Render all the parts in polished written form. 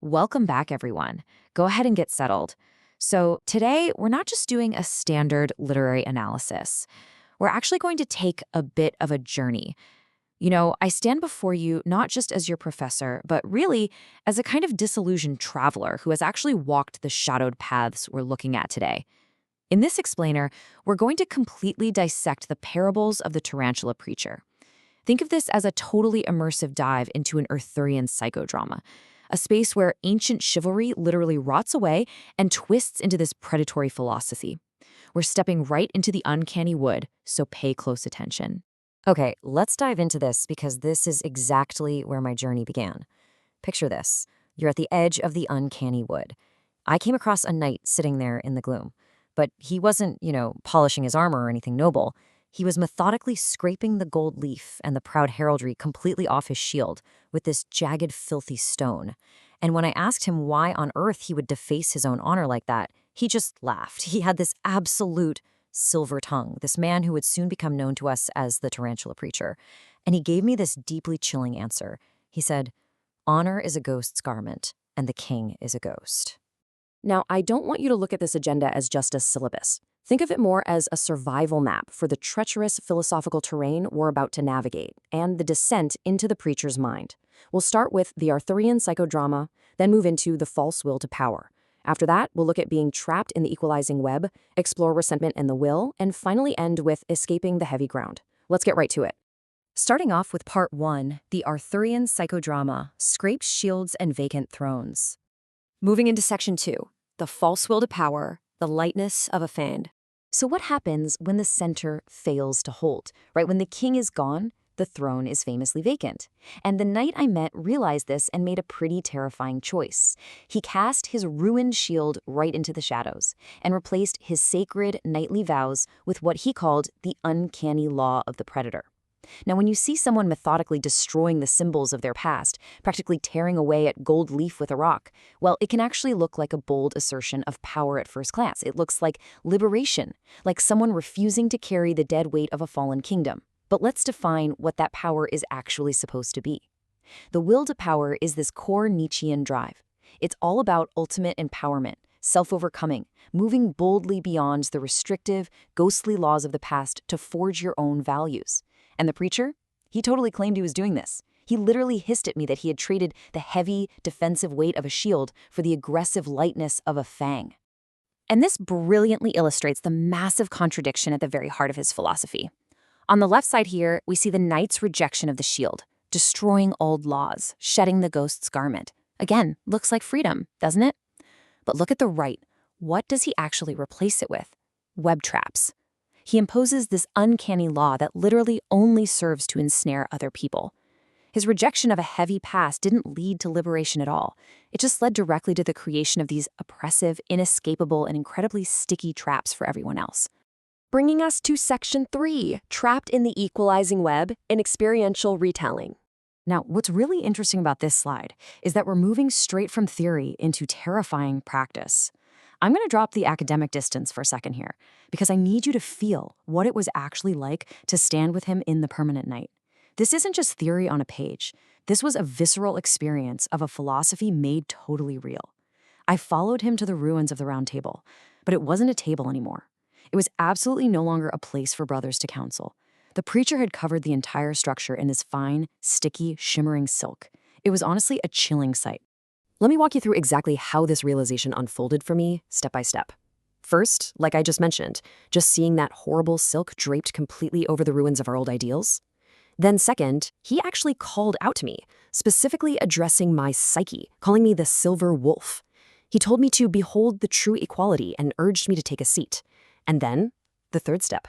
Welcome back, everyone. Go ahead and get settled. So, today, we're not just doing a standard literary analysis. We're actually going to take a bit of a journey. I stand before you not just as your professor, but really as a kind of disillusioned traveler who has actually walked the shadowed paths we're looking at today. In this explainer, we're going to completely dissect the parables of the tarantula preacher. Think of this as a totally immersive dive into an Arthurian psychodrama, a space where ancient chivalry literally rots away and twists into this predatory philosophy. We're stepping right into the uncanny wood, so pay close attention. Okay, let's dive into this because this is exactly where my journey began. Picture this. You're at the edge of the uncanny wood. I came across a knight sitting there in the gloom. But he wasn't, polishing his armor or anything noble. He was methodically scraping the gold leaf and the proud heraldry completely off his shield with this jagged, filthy stone. And when I asked him why on earth he would deface his own honor like that, he just laughed. He had this absolute silver tongue, this man who would soon become known to us as the tarantula preacher. And he gave me this deeply chilling answer. He said, "Honor is a ghost's garment, and the king is a ghost." Now, I don't want you to look at this agenda as just a syllabus. Think of it more as a survival map for the treacherous philosophical terrain we're about to navigate and the descent into the preacher's mind. We'll start with the Arthurian Psychodrama, then move into the false will to power. After that, we'll look at being trapped in the equalizing web, explore resentment and the will, and finally end with escaping the heavy ground. Let's get right to it. Starting off with part 1, the Arthurian Psychodrama, Scraped Shields and Vacant Thrones. Moving into section 2, the false will to power, the lightness of a fan. So what happens when the center fails to hold, right? When the king is gone, the throne is famously vacant. And the knight I met realized this and made a pretty terrifying choice. He cast his ruined shield right into the shadows and replaced his sacred knightly vows with what he called the uncanny law of the predator. Now, when you see someone methodically destroying the symbols of their past, practically tearing away at gold leaf with a rock, well, it can actually look like a bold assertion of power at first glance. It looks like liberation, like someone refusing to carry the dead weight of a fallen kingdom. But let's define what that power is actually supposed to be. The will to power is this core Nietzschean drive. It's all about ultimate empowerment, self-overcoming, moving boldly beyond the restrictive, ghostly laws of the past to forge your own values. And the preacher? He totally claimed he was doing this. He literally hissed at me that he had traded the heavy, defensive weight of a shield for the aggressive lightness of a fang. And this brilliantly illustrates the massive contradiction at the very heart of his philosophy. On the left side here, we see the knight's rejection of the shield, destroying old laws, shedding the ghost's garment. Again, looks like freedom, doesn't it? But look at the right. What does he actually replace it with? Web traps. He imposes this uncanny law that literally only serves to ensnare other people. His rejection of a heavy past didn't lead to liberation at all. It just led directly to the creation of these oppressive, inescapable, and incredibly sticky traps for everyone else. Bringing us to section 3, trapped in the equalizing web, an experiential retelling. Now, what's really interesting about this slide is that we're moving straight from theory into terrifying practice. I'm going to drop the academic distance for a second here, because I need you to feel what it was actually like to stand with him in the permanent night. This isn't just theory on a page. This was a visceral experience of a philosophy made totally real. I followed him to the ruins of the Round Table, but it wasn't a table anymore. It was absolutely no longer a place for brothers to counsel. The preacher had covered the entire structure in this fine, sticky, shimmering silk. It was honestly a chilling sight. Let me walk you through exactly how this realization unfolded for me, step by step. First, like I just mentioned, just seeing that horrible silk draped completely over the ruins of our old ideals. Then second, he actually called out to me, specifically addressing my psyche, calling me the silver wolf. He told me to behold the true equality and urged me to take a seat. And then, the third step,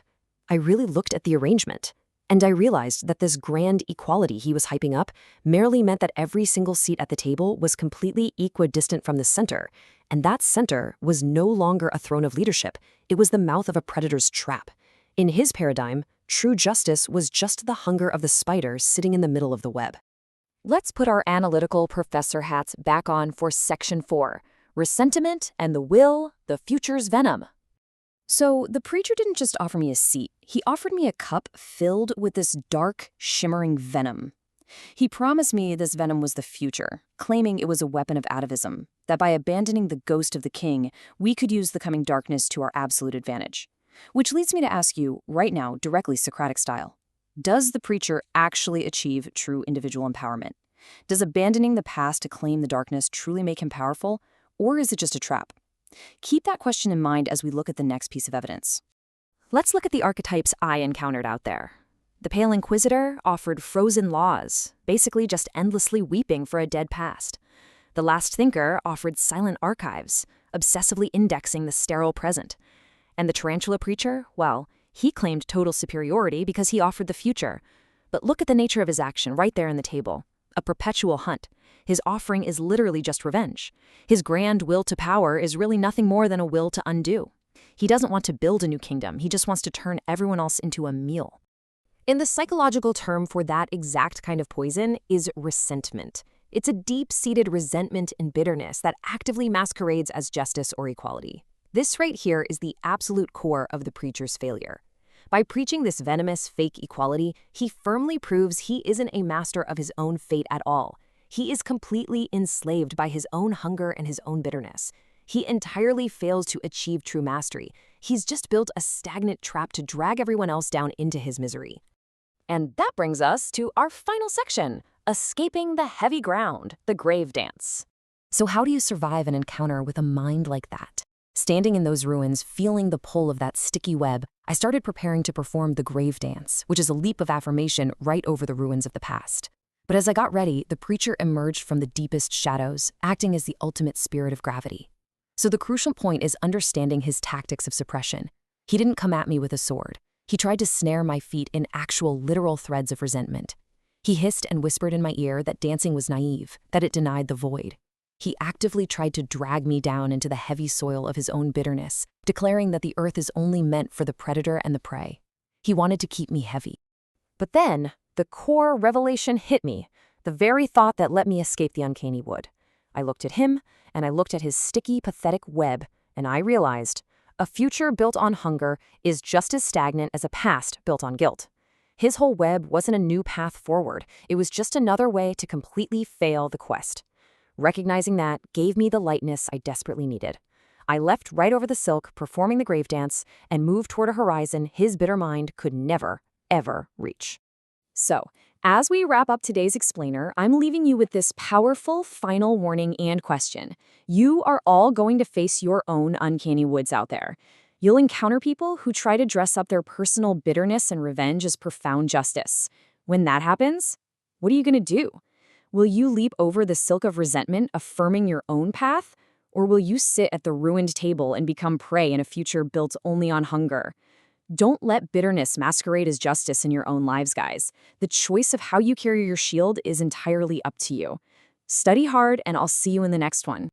I really looked at the arrangement. And I realized that this grand equality he was hyping up merely meant that every single seat at the table was completely equidistant from the center, and that center was no longer a throne of leadership. It was the mouth of a predator's trap. In his paradigm, true justice was just the hunger of the spider sitting in the middle of the web. Let's put our analytical professor hats back on for section 4, Resentment and the Will, the Future's Venom. So the preacher didn't just offer me a seat. He offered me a cup filled with this dark, shimmering venom. He promised me this venom was the future, claiming it was a weapon of atavism, that by abandoning the ghost of the king, we could use the coming darkness to our absolute advantage. Which leads me to ask you, right now, directly Socratic style, does the preacher actually achieve true individual empowerment? Does abandoning the past to claim the darkness truly make him powerful, or is it just a trap? Keep that question in mind as we look at the next piece of evidence. Let's look at the archetypes I encountered out there. The Pale Inquisitor offered frozen laws, basically just endlessly weeping for a dead past. The Last Thinker offered silent archives, obsessively indexing the sterile present. And the Tarantula Preacher, well, he claimed total superiority because he offered the future. But look at the nature of his action right there in the table. A perpetual hunt. His offering is literally just revenge. His grand will to power is really nothing more than a will to undo. He doesn't want to build a new kingdom, he just wants to turn everyone else into a meal. And the psychological term for that exact kind of poison is resentment. It's a deep-seated resentment and bitterness that actively masquerades as justice or equality. This right here is the absolute core of the preacher's failure. By preaching this venomous, fake equality, he firmly proves he isn't a master of his own fate at all. He is completely enslaved by his own hunger and his own bitterness. He entirely fails to achieve true mastery. He's just built a stagnant trap to drag everyone else down into his misery. And that brings us to our final section, escaping the heavy ground, the grave dance. So how do you survive an encounter with a mind like that? Standing in those ruins, feeling the pull of that sticky web, I started preparing to perform the grave dance, which is a leap of affirmation right over the ruins of the past. But as I got ready, the preacher emerged from the deepest shadows, acting as the ultimate spirit of gravity. So the crucial point is understanding his tactics of suppression. He didn't come at me with a sword. He tried to snare my feet in actual literal threads of resentment. He hissed and whispered in my ear that dancing was naive, that it denied the void. He actively tried to drag me down into the heavy soil of his own bitterness, declaring that the earth is only meant for the predator and the prey. He wanted to keep me heavy. But then, the core revelation hit me, the very thought that let me escape the uncanny wood. I looked at him, and I looked at his sticky, pathetic web, and I realized a future built on hunger is just as stagnant as a past built on guilt. His whole web wasn't a new path forward. It was just another way to completely fail the quest. Recognizing that gave me the lightness I desperately needed. I leapt right over the silk, performing the grave dance, and moved toward a horizon his bitter mind could never, ever reach. So, as we wrap up today's explainer, I'm leaving you with this powerful final warning and question. You are all going to face your own uncanny woods out there. You'll encounter people who try to dress up their personal bitterness and revenge as profound justice. When that happens, what are you going to do? Will you leap over the silk of resentment, affirming your own path? Or will you sit at the ruined table and become prey in a future built only on hunger? Don't let bitterness masquerade as justice in your own lives, guys. The choice of how you carry your shield is entirely up to you. Study hard, and I'll see you in the next one.